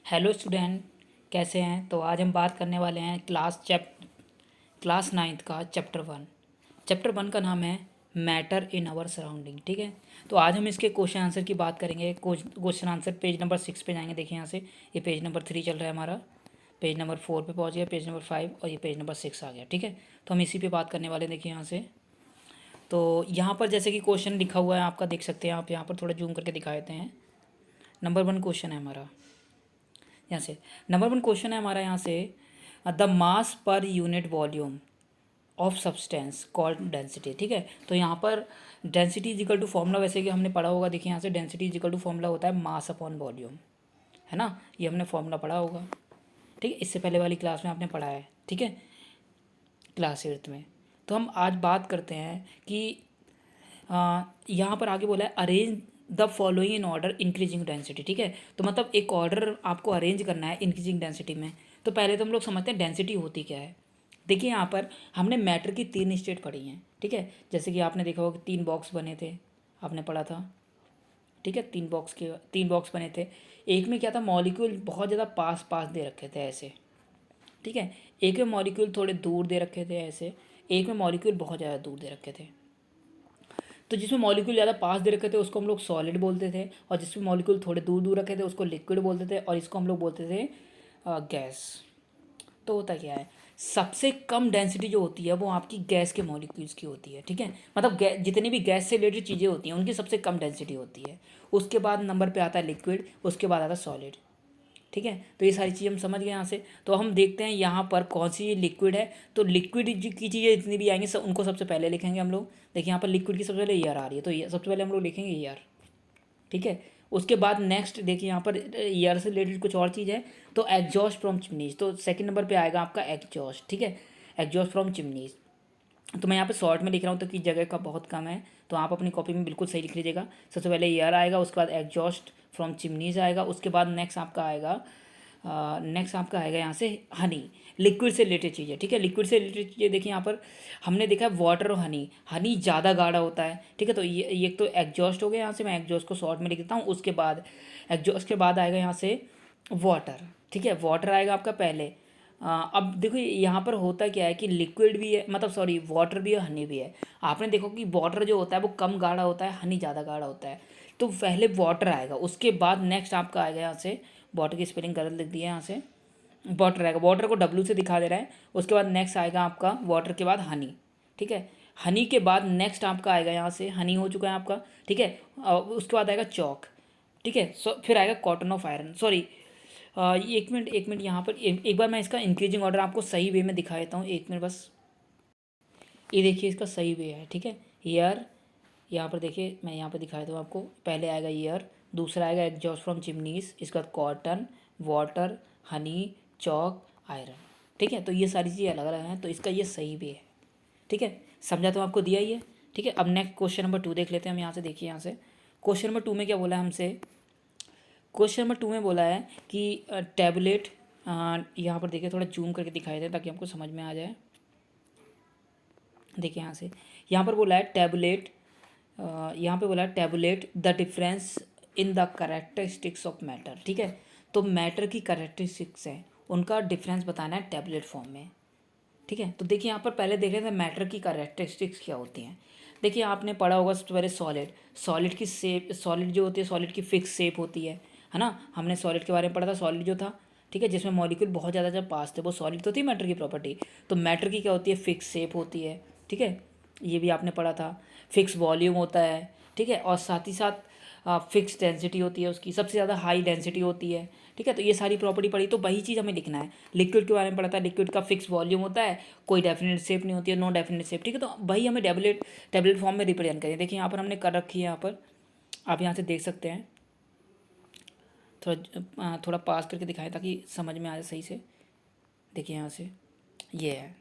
Hello student, कैसे हैं। तो आज हम बात करने वाले हैं क्लास नाइन्थ का चैप्टर वन का नाम है मैटर इन आवर सराउंडिंग। ठीक है, तो आज हम इसके क्वेश्चन आंसर की बात करेंगे। क्वेश्चन आंसर पेज नंबर 6 पे जाएंगे। देखिए यहाँ से, ये पेज नंबर 3 चल रहा है हमारा, पेज नंबर 4 पे पहुँच गया, पेज नंबर 5 और ये पेज नंबर 6 आ गया। ठीक है, तो हम इसी पे बात करने वाले हैं। देखिए यहाँ से, तो यहाँ पर जैसे कि क्वेश्चन लिखा हुआ है आपका, देख सकते हैं आप। यहाँ पर थोड़ा जूम करके दिखा देते हैं। नंबर 1 क्वेश्चन है हमारा यहाँ से। नंबर 1 क्वेश्चन है हमारा यहाँ से, the mass per unit volume of substance called density. ठीक है, तो यहाँ पर density is equal to formula वैसे कि हमने पढ़ा होगा। देखिए यहाँ से, density is equal to formula होता है मास अपॉन वॉल्यूम, है ना। ये हमने फॉर्मूला पढ़ा होगा। ठीक है, इससे पहले वाली क्लास में आपने पढ़ा है। ठीक है, क्लास 8 में। तो हम आज बात करते हैं कि यहाँ पर आगे बोला है arrange the following in order increasing density. ठीक है, तो मतलब एक ऑर्डर आपको अरेंज करना है इंक्रीजिंग डेंसिटी में। तो पहले तो हम लोग समझते हैं डेंसिटी होती क्या है। देखिए यहाँ पर हमने मैटर की 3 स्टेट पढ़ी हैं। ठीक है, जैसे कि आपने देखा होगा कि 3 बॉक्स बने थे, आपने पढ़ा था। ठीक है, 3 बॉक्स बने थे। एक में क्या था, मॉलिक्यूल बहुत ज़्यादा पास पास दे रखे थे ऐसे। ठीक है, एक में मॉलिक्यूल थोड़े दूर दे रखे थे ऐसे, एक में मॉलिक्यूल बहुत ज़्यादा दूर दे रखे थे। तो जिसमें मॉलिक्यूल ज़्यादा पास दे रखे थे उसको हम लोग सॉलिड बोलते थे, और जिसमें मॉलिक्यूल थोड़े दूर दूर रखे थे उसको लिक्विड बोलते थे, और इसको हम लोग बोलते थे गैस। तो होता क्या है, सबसे कम डेंसिटी जो होती है वो आपकी गैस के मॉलिक्यूल्स की होती है। ठीक है, मतलब जितनी भी गैस से रिलेटेड चीज़ें होती हैं उनकी सबसे कम डेंसिटी होती है। उसके बाद नंबर पे आता है लिक्विड, उसके बाद आता है सॉलिड। ठीक है, तो ये सारी चीज़ हम समझ गए यहाँ से। तो हम देखते हैं यहाँ पर कौन सी लिक्विड है। तो लिक्विड की चीज़ें जितनी भी आएंगी सब उनको सबसे पहले लिखेंगे हम लोग। देखिए यहाँ पर लिक्विड की सबसे पहले ईयर आ रही है, तो ये सबसे पहले हम लोग लिखेंगे ईयर। ठीक है, उसके बाद नेक्स्ट देखिए यहाँ पर ईयर से रिलेटेड कुछ और चीज़ है, तो एग्जॉस्ट फ्रॉम चिमनीज। तो सेकंड नंबर पे आएगा आपका एग्जॉस्ट। ठीक है, एग्जॉस्ट फ्रॉम चिमनीज। तो मैं यहाँ पे शॉर्ट में लिख रहा हूँ तो कि जगह का बहुत कम है, तो आप अपनी कॉपी में बिल्कुल सही लिख लीजिएगा। सबसे पहले ईयर आएगा, उसके बाद एग्जॉस्ट फ्रॉम चिमनीज आएगा, उसके बाद नेक्स्ट आपका आएगा यहाँ से हनी, लिक्विड से रिलेटेड चीज़ें। ठीक है, लिक्विड से रिलेटेड चीज़ें देखिए यहाँ पर हमने देखा है वाटर और हनी। हनी ज़्यादा गाढ़ा होता है। ठीक है, तो ये तो एग्जॉस्ट हो गया। यहाँ से मैं एग्जॉस्ट को शॉर्ट में लिख देता हूँ। उसके बाद एग्जॉस्ट के बाद आएगा यहाँ से वाटर। ठीक है, वाटर आएगा आपका पहले। अब देखो यहाँ पर होता क्या है कि लिक्विड भी है, मतलब सॉरी वाटर भी है, हनी भी है। आपने देखो कि वाटर जो होता है वो कम गाढ़ा होता है, हनी ज़्यादा गाढ़ा होता है। तो पहले वाटर आएगा, उसके बाद नेक्स्ट आपका आएगा यहाँ से, वाटर की स्पेलिंग गलत लिख दी है यहाँ से, वाटर आएगा, वाटर को डब्ल्यू से दिखा दे रहा है। उसके बाद नेक्स्ट आएगा आपका वाटर के बाद हनी। ठीक है, हनी के बाद नेक्स्ट आपका आएगा यहाँ से, हनी हो चुका है आपका। ठीक है, उसके बाद आएगा चौक। ठीक है, फिर आएगा कॉटन ऑफ आयरन। सॉरी, एक मिनट यहाँ पर एक बार मैं इसका इंक्रीजिंग ऑर्डर आपको सही वे में दिखा देता हूँ। एक मिनट बस, ये देखिए इसका सही वे है। ठीक है, ईयर, यहाँ पर देखिए मैं यहाँ पर दिखा देता हूँ आपको। पहले आएगा ईयर, दूसरा आएगा एग्जॉस्ट फ्रॉम चिमनीज, इसके बाद कॉटन, वाटर, हनी, चौक, आयरन। ठीक है, तो ये सारी चीज़ें अलग अलग हैं, तो इसका ये सही वे है। ठीक है, समझा तो आपको दिया ही है। ठीक है, अब नेक्स्ट क्वेश्चन नंबर 2 देख लेते हैं हम। यहाँ से देखिए, यहाँ से क्वेश्चन नंबर 2 में क्या बोला है हमसे। क्वेश्चन नंबर 2 में बोला है कि टैबलेट, यहाँ पर देखिए थोड़ा जूम करके दिखाई दे ताकि हमको समझ में आ जाए। देखिए यहाँ से, यहाँ पर बोला है टैबलेट, यहाँ पे बोला है tabulate the difference in the characteristics of matter. ठीक है, तो मैटर की करेक्टरिस्टिक्स हैं, उनका डिफरेंस बताना है टैबुलेट फॉर्म में। ठीक है, तो देखिए यहाँ पर पहले देख रहे थे मैटर की करेक्टरिस्टिक्स क्या होती हैं। देखिए आपने पढ़ा होगा सबसे पहले सॉलिड की शेप, सॉलिड जो होती है सॉलिड की फिक्स शेप होती है ना। हमने सॉलिड के बारे में पढ़ा था, सॉलिड जो था, ठीक है, जिसमें मॉलिक्यूल बहुत ज़्यादा जब पास थे, वो सॉलिड तो थी मैटर की प्रॉपर्टी। तो मैटर की क्या होती है, फिक्स शेप होती है। ठीक है, ये भी आपने पढ़ा था। फिक्स वॉल्यूम होता है। ठीक है, और साथ ही साथ फिक्स डेंसिटी होती है, उसकी सबसे ज़्यादा हाई डेंसिटी होती है। ठीक है, तो ये सारी प्रॉपर्टी पढ़ी, तो वही चीज़ हमें लिखना है। लिक्विड के बारे में पढ़ा था, लिक्विड का फिक्स वॉल्यूम होता है, कोई डेफिनेट शेप नहीं होती है, नो डेफिनेट शेप। ठीक है, तो वही हमें टेबलेट फॉर्म में रिप्रेजेंट करें। देखिए यहाँ पर हमने कर रखी है, यहाँ पर आप यहाँ से देख सकते हैं। थोड़ा पास करके दिखाएं ताकि समझ में आ जाए सही से। देखिए यहाँ से ये है,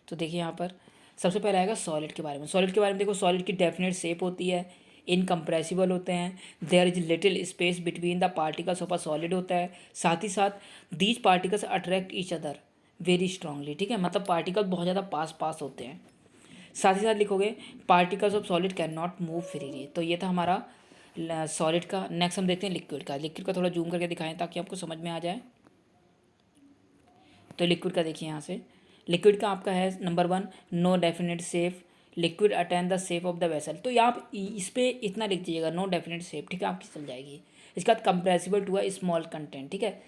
तो देखिए यहाँ पर सबसे पहले आएगा सॉलिड के बारे में। सॉलिड के बारे में देखो, सॉलिड की डेफिनेट शेप होती है, इनकम्प्रेसिबल होते हैं, there is little space between the particles of a solid होता है। साथ ही साथ these particles attract each other very strongly. ठीक है, मतलब पार्टिकल बहुत ज़्यादा पास पास होते हैं। साथ ही साथ लिखोगे particles of solid can not move freely. तो ये था हमारा सॉलिड का। नेक्स्ट हम देखते हैं लिक्विड का। लिक्विड का थोड़ा जूम करके दिखाएं ताकि आपको समझ में आ जाए। तो लिक्विड का देखिए यहाँ से, लिक्विड का आपका है number 1, no definite shape, liquid attain the shape of the vessel. तो यहाँ आप इस पे इतना लिख दीजिएगा, नो डेफिनेट शेप, ठीक है, आपकी चल जाएगी। इसके बाद compressible to a small content, ठीक है,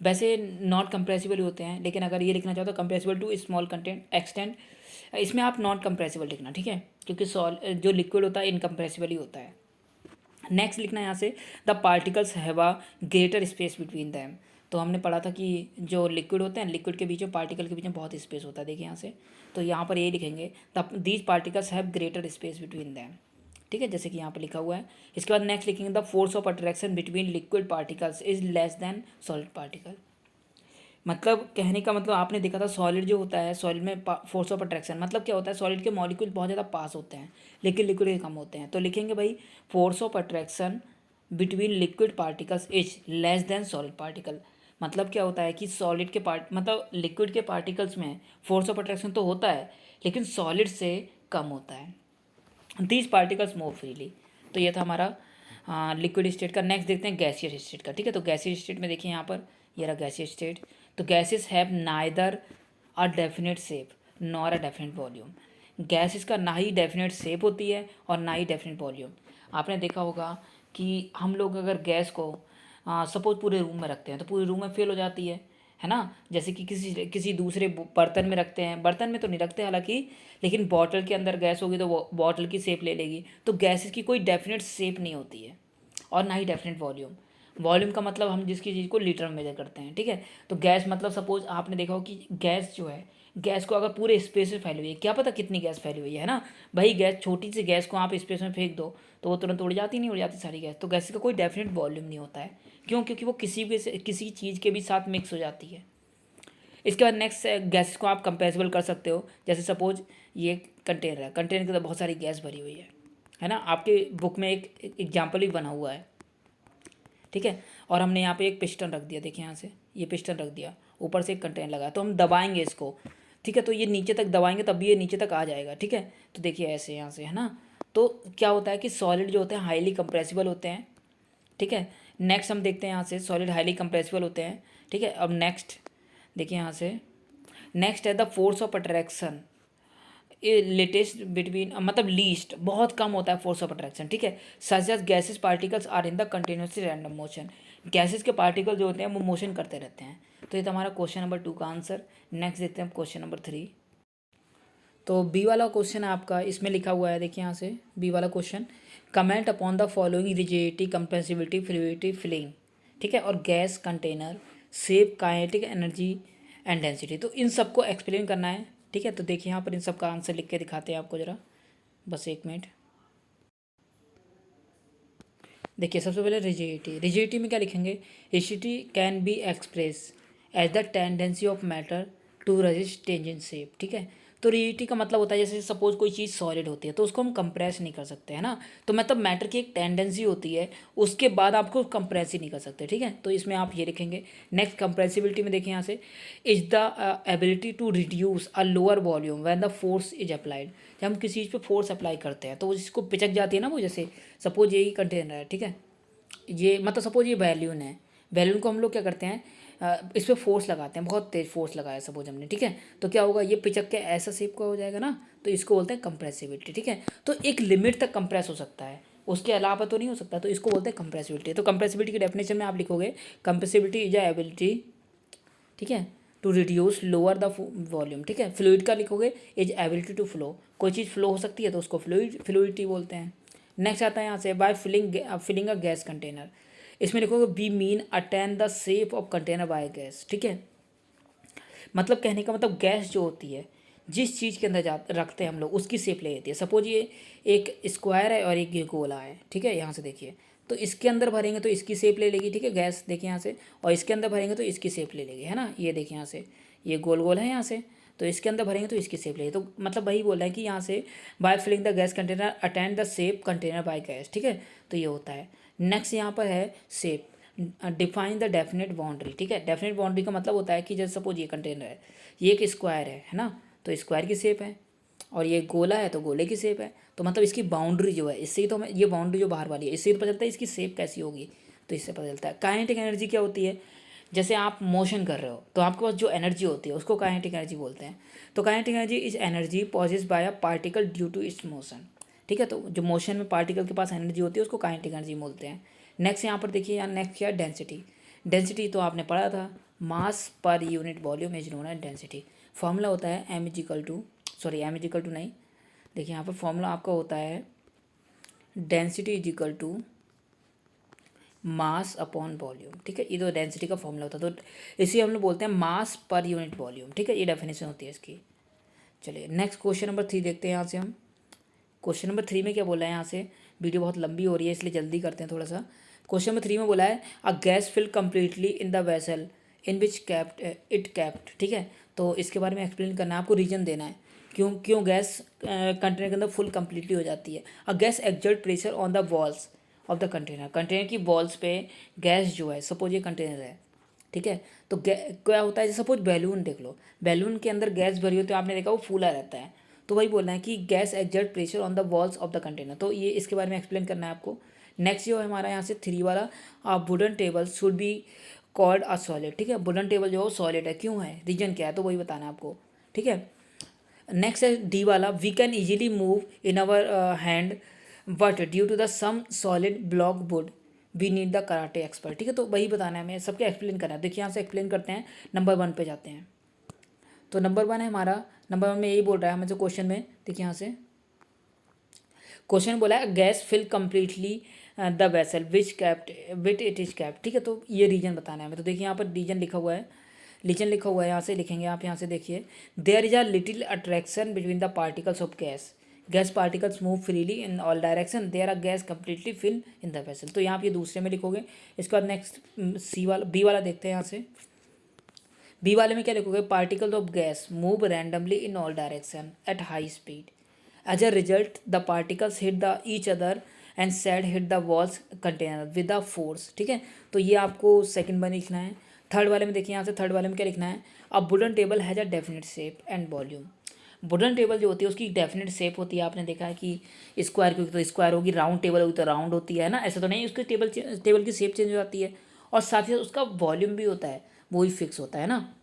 वैसे नॉट कंप्रेसिबल ही होते हैं, लेकिन अगर ये लिखना चाहो तो compressible to small content extent, इसमें आप नॉट कंप्रेसिबल लिखना, ठीक है, क्योंकि जो लिक्विड होता है इनकम्प्रेसिबल ही होता है। नेक्स्ट लिखना है यहाँ से, the particles have a greater space between them. तो हमने पढ़ा था कि जो लिक्विड होते हैं, लिक्विड के बीच में पार्टिकल के बीच में बहुत स्पेस होता है, देखिए यहाँ से। तो यहाँ पर ये लिखेंगे, the these particles have greater space between them, ठीक है, जैसे कि यहाँ पर लिखा हुआ है। इसके बाद नेक्स्ट लिखेंगे, the force of attraction between liquid particles is less than solid particle. मतलब कहने का मतलब आपने देखा था सॉलिड जो होता है, सॉलिड में फोर्स ऑफ अट्रैक्शन मतलब क्या होता है, सॉलिड के मॉलिक्यूल बहुत ज़्यादा पास होते हैं लेकिन लिक्विड के कम होते हैं। तो लिखेंगे भाई, force of attraction between liquid particles is less than solid particle. मतलब क्या होता है कि सॉलिड के मतलब लिक्विड के पार्टिकल्स में फोर्स ऑफ अट्रैक्शन तो होता है लेकिन सॉलिड से कम होता है। These particles move freely. तो ये था हमारा लिक्विड स्टेट का। नेक्स्ट देखते हैं गैसियस स्टेट का, ठीक है। तो गैसियस स्टेट में देखिए यहाँ पर, ये रहा गैसियस स्टेट। तो gases have neither a definite shape nor a definite volume. Gases का ना ही डेफिनेट शेप होती है और ना ही डेफिनेट वॉल्यूम। आपने देखा होगा कि हम लोग अगर गैस को सपोज पूरे रूम में रखते हैं तो पूरे रूम में फेल हो जाती है ना। जैसे कि किसी दूसरे बर्तन में रखते हैं, बर्तन में तो नहीं रखते हालांकि, लेकिन बॉटल के अंदर गैस होगी तो वो बॉटल की शेप ले लेगी। तो गैसेस की कोई डेफिनेट शेप नहीं होती है और ना ही डेफिनेट वॉल्यूम। वॉल्यूम का मतलब हम जिसकी चीज़ को लीटर में मेजर करते हैं, ठीक है। तो गैस मतलब सपोज आपने देखा हो कि गैस जो है, गैस को अगर पूरे स्पेस में फैली हुई है, क्या पता कितनी गैस फैली हुई है ना भाई। गैस, छोटी सी गैस को आप स्पेस में फेंक दो तो वो तुरंत उड़ जाती, नहीं उड़ जाती सारी गैस। तो गैस का कोई डेफिनेट वॉल्यूम नहीं होता है, क्यों? क्योंकि वो किसी चीज़ के भी साथ मिक्स हो जाती है। इसके बाद नेक्स्ट गैसेस को आप कंपेरेबल कर सकते हो। जैसे सपोज ये कंटेनर है, कंटेनर के अंदर बहुत सारी गैस भरी हुई है ना। आपके बुक में एक एग्जाम्पल भी बना हुआ है, ठीक है। और हमने यहाँ पे एक पिस्टन रख दिया, देखिए यहाँ से ये पिस्टन रख दिया, ऊपर से एक कंटेनर लगा, तो हम दबाएंगे इसको, ठीक है। तो ये नीचे तक दबाएंगे तब भी ये नीचे तक आ जाएगा, ठीक है। तो देखिए ऐसे यहाँ से, है ना। तो क्या होता है कि सॉलिड जो होते हैं हाईली कंप्रेसिबल होते हैं, ठीक है। नेक्स्ट हम देखते हैं यहाँ से, सॉलिड हाईली कंप्रेसिबल होते हैं, ठीक है। अब नेक्स्ट देखिए यहाँ से, नेक्स्ट है the force of attraction latest between, मतलब लीस्ट, बहुत कम होता है फोर्स ऑफ अट्रैक्शन, ठीक है। Such as gases particles are in the continuously random motion. गैसेस के पार्टिकल जो होते हैं वो मोशन करते रहते हैं। तो ये था हमारा क्वेश्चन नंबर 2 का आंसर। नेक्स्ट देखते हैं क्वेश्चन नंबर 3। तो बी वाला क्वेश्चन है आपका, इसमें लिखा हुआ है, देखिए यहाँ से बी वाला question, comment upon the following rigidity, compressibility, fluidity, filling, ठीक है, और gas container, shape, kinetic energy and density. तो इन सबको एक्सप्लेन करना है, ठीक है। तो देखिए यहाँ पर इन सब का आंसर लिख के दिखाते हैं आपको ज़रा, बस एक मिनट। देखिए सबसे पहले रिजिडिटी, रिजिडिटी में क्या लिखेंगे, rigidity can be express as the tendency of matter to resist change in shape, ठीक है। तो रिजिडिटी का मतलब होता है जैसे सपोज कोई चीज़ सॉलिड होती है तो उसको हम कंप्रेस नहीं कर सकते, है ना। तो मतलब मैटर की एक टेंडेंसी होती है, उसके बाद आपको कंप्रेस ही नहीं कर सकते, ठीक है। तो इसमें आप ये लिखेंगे। नेक्स्ट कंप्रेसिबिलिटी में देखिए यहाँ से, is the ability to reduce a lower volume when the force is applied. जब हम किसी चीज़ पे फोर्स अप्लाई करते हैं तो वो जिसको पिचक जाती है ना, वो जैसे सपोज यही कंटेनर है, ठीक है, ये मतलब सपोज ये बैलून है, बैलून को हम लोग क्या करते हैं, इस पर फोर्स लगाते हैं, बहुत तेज फोर्स लगाया सपोज हमने, ठीक है। तो क्या होगा, ये पिचक के ऐसा शेप का हो जाएगा ना, तो इसको बोलते हैं कंप्रेसिबिलिटी, ठीक है। तो एक लिमिट तक कंप्रेस हो सकता है, उसके अलावा तो नहीं हो सकता, तो इसको बोलते हैं कंप्रेसिबिलिटी। तो कंप्रेसिबिलिटी की डेफिनेशन में आप लिखोगे, कंप्रेसिबिलिटी इज अ एबिलिटी, ठीक है, to reduce lower the volume, ठीक है। फ्लूइड का लिखोगे, इज एबिलिटी टू फ्लो, कोई चीज़ फ्लो हो सकती है तो उसको फ्लूइडिटी बोलते हैं। नेक्स्ट आता है यहाँ से, by filling a gas container, इसमें लिखोगे we mean attain the shape of container by gas, ठीक है। मतलब कहने का मतलब गैस जो होती है, जिस चीज़ के अंदर रखते हैं हम लोग उसकी शेप ले लेती है। सपोज ये एक स्क्वायर है और एक ये गोला है, ठीक है। यहाँ से देखिए, तो इसके अंदर भरेंगे तो इसकी शेप ले लेगी, ठीक है, गैस, देखिए यहाँ से। और इसके अंदर भरेंगे तो इसकी शेप ले लेगी, है ना। ये देखिए यहाँ से, ये गोल गोल है यहाँ से, तो इसके अंदर भरेंगे तो इसकी शेप लेगी। तो मतलब वही बोल रहे हैं कि यहाँ से, by filling the gas container attend the shape container by gas, ठीक है। तो ये होता है। नेक्स्ट यहाँ पर है shape, define the definite boundary, ठीक है। डेफिनेट बाउंड्री का मतलब होता है कि जैसे सपोज ये कंटेनर है, ये एक स्क्वायर है ना, तो स्क्वायर की शेप है। और ये गोला है तो गोले की शेप है, तो मतलब इसकी बाउंड्री जो है, इससे ही तो हमें ये बाउंड्री जो बाहर वाली है इससे ही पता चलता है इसकी शेप कैसी होगी, तो इससे पता चलता है। काइनेटिक एनर्जी क्या होती है, जैसे आप मोशन कर रहे हो तो आपके पास जो एनर्जी होती है उसको काइनेटिक एनर्जी बोलते हैं। तो kinetic energy is energy possess by a particle due to its motion, ठीक है। तो जो मोशन में पार्टिकल के पास एनर्जी होती है उसको काइनेटिक एनर्जी बोलते हैं। नेक्स्ट यहाँ पर देखिए, यहाँ नेक्स्ट क्या, डेंसिटी। डेंसिटी तो आपने पढ़ा था, mass per unit volume is known as density. Formula होता है M is equal to, sorry M is equal to नहीं, देखिए यहाँ पर फॉर्मूला आपका होता है density is equal to mass upon volume, ठीक है। ये तो डेंसिटी का फॉर्मूला होता है, तो इसी हम लोग बोलते हैं मास पर यूनिट वॉल्यूम, ठीक है। ये डेफिनेशन होती है इसकी। चलिए नेक्स्ट क्वेश्चन नंबर 3 देखते हैं यहाँ से हम। क्वेश्चन नंबर 3 में क्या बोला है, यहाँ से वीडियो बहुत लंबी हो रही है इसलिए जल्दी करते हैं थोड़ा सा। क्वेश्चन नंबर 3 में बोला है a gas fill completely in the vessel in which kept it kept, ठीक है। तो इसके बारे में एक्सप्लेन करना है आपको, रीजन देना है क्यों क्यों गैस कंटेनर के अंदर फुल कम्प्लीटली हो जाती है। A gas exert pressure on the walls of the container, container की वॉल्स पे गैस जो है, सपोज ये कंटेनर है, ठीक है। तो क्या होता है, जैसे सपोज बैलून देख लो, बैलून के अंदर गैस भरी होती है, आपने देखा वो फूला रहता है, तो वही बोलना है कि gas exert pressure on the walls of the container, तो ये इसके बारे में एक्सप्लेन करना है आपको। नेक्स्ट जो है हमारा यहाँ से 3 वाला, wooden table should be called a solid, ठीक है। वुडन टेबल जो है सॉलिड है, क्यों है, रीजन क्या है, तो वही बताना है आपको, ठीक है। नेक्स्ट है डी वाला, we can easily move in our hand but due to the some solid block wood we need the karate expert, ठीक है। तो वही बताना है, हमें सबके एक्सप्लेन करना है। देखिए यहाँ से एक्सप्लेन करते हैं, नंबर 1 पे जाते हैं। तो नंबर 1 है हमारा, नंबर 1 में यही बोल रहा है हमें जो क्वेश्चन में, देखिए यहाँ से क्वेश्चन बोला है gas fill completely the vessel which kept with it is kept, ठीक है। तो ये रीजन बताना है हमें। तो देखिए यहाँ पर रीजन लिखा हुआ है, रीजन लिखा हुआ है, यहाँ से लिखेंगे आप, यहाँ से देखिए, there is a little attraction between the particles of gas, gas particles move freely in all direction, there are gas completely fill in the vessel. तो यहाँ आप ये दूसरे में लिखोगे। इसके बाद नेक्स्ट सी वाला, बी वाला देखते हैं यहाँ से। बी वाले में क्या लिखोगे, particles of gas move randomly in all direction at high speed, as a result the particles hit the each other and sad hit the walls container with a force, ठीक है। तो ये आपको सेकंड में लिखना है। थर्ड वाले में देखिए यहाँ से, थर्ड वाले में क्या लिखना है, a wooden table has a definite shape and volume. Wooden table जो होती है उसकी डेफिनेट शेप होती है, आपने देखा है कि स्क्वायर की तो स्क्वायर होगी, राउंड टेबल होगी तो राउंड होती है ना, ऐसा तो नहीं उसकी टेबल की शेप चेंज हो जाती है, और साथ ही उसका वॉल्यूम भी होता है, वही फिक्स होता है ना।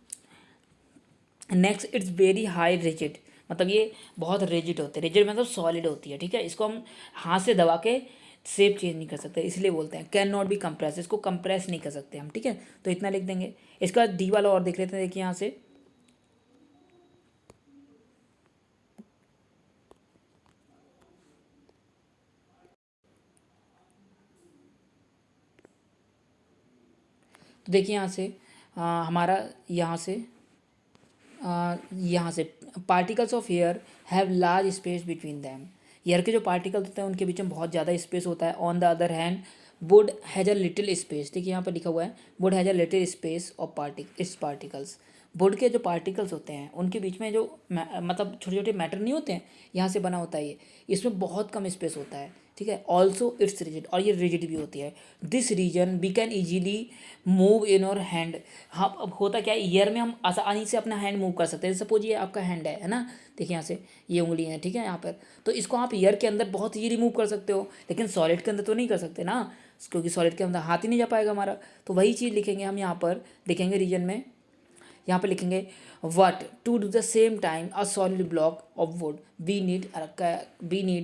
Next it's very high rigid, मतलब ये बहुत रिजिड होते हैं, रिजिड मतलब सॉलिड होती है, ठीक है। इसको हम हाथ से दबा के शेप चेंज नहीं कर सकते, इसलिए बोलते हैं कैन नॉट बी कंप्रेस, इसको कंप्रेस नहीं कर सकते हम, ठीक है। तो इतना लिख देंगे। इसका डी वाला और देख लेते हैं, देखिए यहाँ से, तो देखिए यहाँ से हमारा यहाँ से particles of air have large space between them, air के जो पार्टिकल्स होते हैं उनके बीच में बहुत ज़्यादा स्पेस होता है। On the other hand would has a little space, देखिए यहाँ पर लिखा हुआ है would has a little space of particles. Would के जो पार्टिकल्स होते हैं उनके बीच में जो मतलब छोटे छोटे मैटर नहीं होते हैं, यहाँ से बना होता है ये, इसमें बहुत कम स्पेस होता है, ठीक है। ऑल्सो इट्स रिजिड, और ये रिजिड भी होती है। This reason we can easily move in our hand, हाँ अब होता क्या है, ईयर में हम आसानी से अपना हैंड मूव कर सकते हैं। सपोज ये आपका हैंड है ना, देखिए यहाँ से ये उंगली है, ठीक है, यहाँ पर, तो इसको आप ईयर के अंदर बहुत ईजी मूव कर सकते हो, लेकिन सॉलिड के अंदर तो नहीं कर सकते ना, क्योंकि सॉलिड के अंदर हाथ ही नहीं जा पाएगा हमारा। तो वही चीज़ लिखेंगे हम यहाँ पर, लिखेंगे रीजन में, यहाँ पर लिखेंगे what to do the same time a solid block of wood we need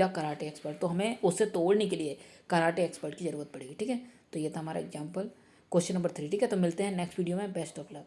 a karate expert, तो हमें उससे तोड़ने के लिए कराटे एक्सपर्ट की ज़रूरत पड़ेगी, ठीक है। तो ये था हमारा एग्जाम्पल क्वेश्चन नंबर 3, ठीक है। तो मिलते हैं नेक्स्ट वीडियो में, बेस्ट ऑफ लक।